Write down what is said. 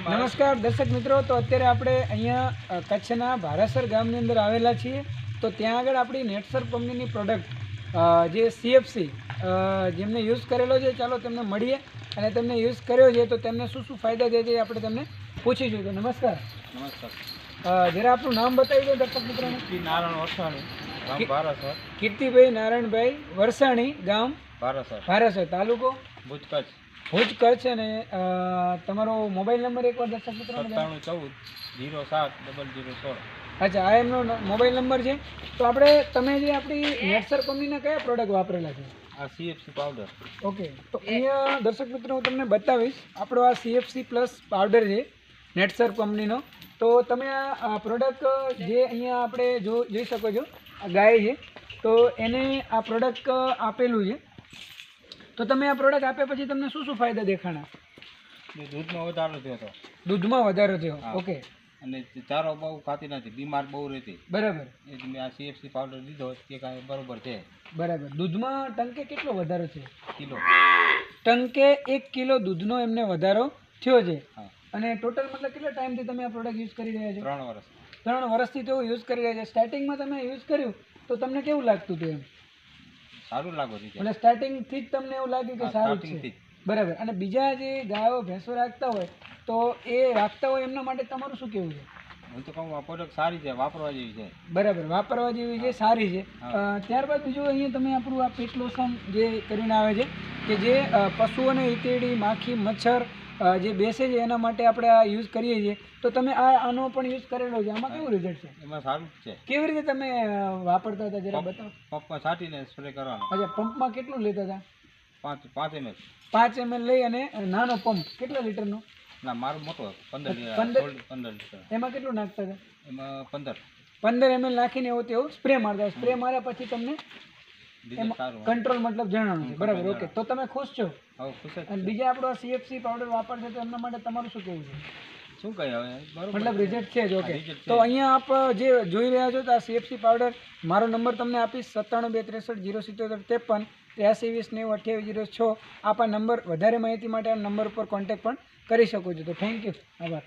નમસ્કાર દર્શક મિત્રો, તો અત્યારે આપણે અહીંયા કચ્છના ભારાસર ગામની અંદર આવેલા છીએ. તો ત્યાં આગળ આપણી નેટસર કંપનીની પ્રોડક્ટ જે સીએફસી જેમને યુઝ કરેલો છે, ચાલો તેમને મળીએ અને તેમને યુઝ કર્યો છે તો તેમને શું શું ફાયદા છે તે આપણે તેમને પૂછીશું. તો નમસ્કાર. જરા આપણું નામ બતાવી દો દર્શક મિત્રોને. નારાયણ વરસાણી, ગામ ભારાસર. કીર્તિભાઈ નારાયણભાઈ વરસાણી, ગામ ભારાસર, તાલુકો ભુજ કચ્છ. ભુજ કચ્છ. અને તમારો મોબાઈલ નંબર એકવાર દર્શક મિત્રો. 9714 અચ્છા, આ એમનો મોબાઈલ નંબર છે. તો તમે જે આપણી નેટસર કંપનીના કયા પ્રોડક્ટ વાપરેલા છે? આ સીએફસી પાવડર. ઓકે, તો અહીંયા દર્શક મિત્રો હું તમને બતાવીશ. આપણો આ સીએફસી પ્લસ પાવડર છે નેટસર કંપનીનો. તો તમે આ પ્રોડક્ટ જે અહીંયા આપણે જોઈ શકો છો, આ ગાય છે, તો એને આ પ્રોડક્ટ આપેલું છે. તો તમે આ પ્રોડક્ટ આપ્યા પછી તમને શું શું ફાયદા દેખાણા? દૂધમાં વધારો થયો હતો. દૂધમાં વધારો થયો. ઓકે. અને ચારો બહુ ખાતી નથી, બીમાર બહુ રહેતી. બરાબર. એટલે મેં આ સીએફસી પાવડર દીધો કે કાંઈ બરોબર છે. બરાબર. દૂધમાં ટંકે કેટલો વધારો છે? કિલો. ટંકે 1 કિલો દૂધનો એમને વધારો થયો છે. હા. અને ટોટલ મતલબ કેટલા ટાઈમથી તમે આ પ્રોડક્ટ યુઝ કરી રહ્યા છો? 3 વર્ષ. 3 વર્ષથી તો યુઝ કરી રહ્યા છે. સ્ટાર્ટિંગમાં તમે યુઝ કર્યું તો તમને કેવું લાગતું હતું? એમ સારું લાગો છે. એટલે સ્ટાર્ટિંગથી જ તમને એવું લાગ્યું કે સારું છે? બરાબર. અને બીજા જે ગાયો ભેંસો રાખતા હોય તો એ રાખતા હોય એમના માટે તમારું શું કહેવું છે? હું તો કહું આ પ્રોડક્ટ સારી છે, વાપરવા જેવી છે. બરાબર, વાપરવા જેવી છે, સારી છે. ત્યારબાદ બીજું અહીંયા તમે આપણું આ પેટ લોશન જે કરીને આવે છે કે જે પશુઓને ઈતેડી, માખી, મચ્છર જે બેસે છે એના માટે આપણે આ યુઝ કરીએ છીએ. તો તમે આનો પણ યુઝ કરેલો છે, આમાં કેવું રિઝલ્ટ છે? એમાં સારું છે. કેવી રીતે તમે વાપરતા હતા જરા બતાવો. પંપમાં છાંટીને સ્પ્રે કરવાનો. અચ્છા, પંપમાં કેટલું લેતા હતા? 5 ml. 5 ml લઈ. અને નાનો પંપ કેટલા લીટરનો? ના, મારું મોટો 15 લીટર. એમાં કેટલું નાખતા હતા? એમાં 15 ml નાખીને એવો તેવો સ્પ્રે મારતા. સ્પ્રે માર્યા પછી તમને કંટ્રોલ મતલબ જણાવવાનું છે. બરાબર. ઓકે, તો તમે ખુશ છો? હા, ખુશ. અને બીજા આપણો સીએફસી પાવડર વાપરશે તો એમના માટે તમારું શું કહેવું છે? શું કહે હવે, મતલબ રિઝલ્ટ છે જ. ઓકે, તો અહીંયા આપ જે જોઈ રહ્યા છો તો આ સીએફસી પાવડર, મારો નંબર તમને આપીશ 9723607753 8320902806. આપ આ નંબર વધારે માહિતી માટે આ નંબર ઉપર કોન્ટેક્ટ પણ કરી શકો છો. તો થેન્ક યુ, આભાર.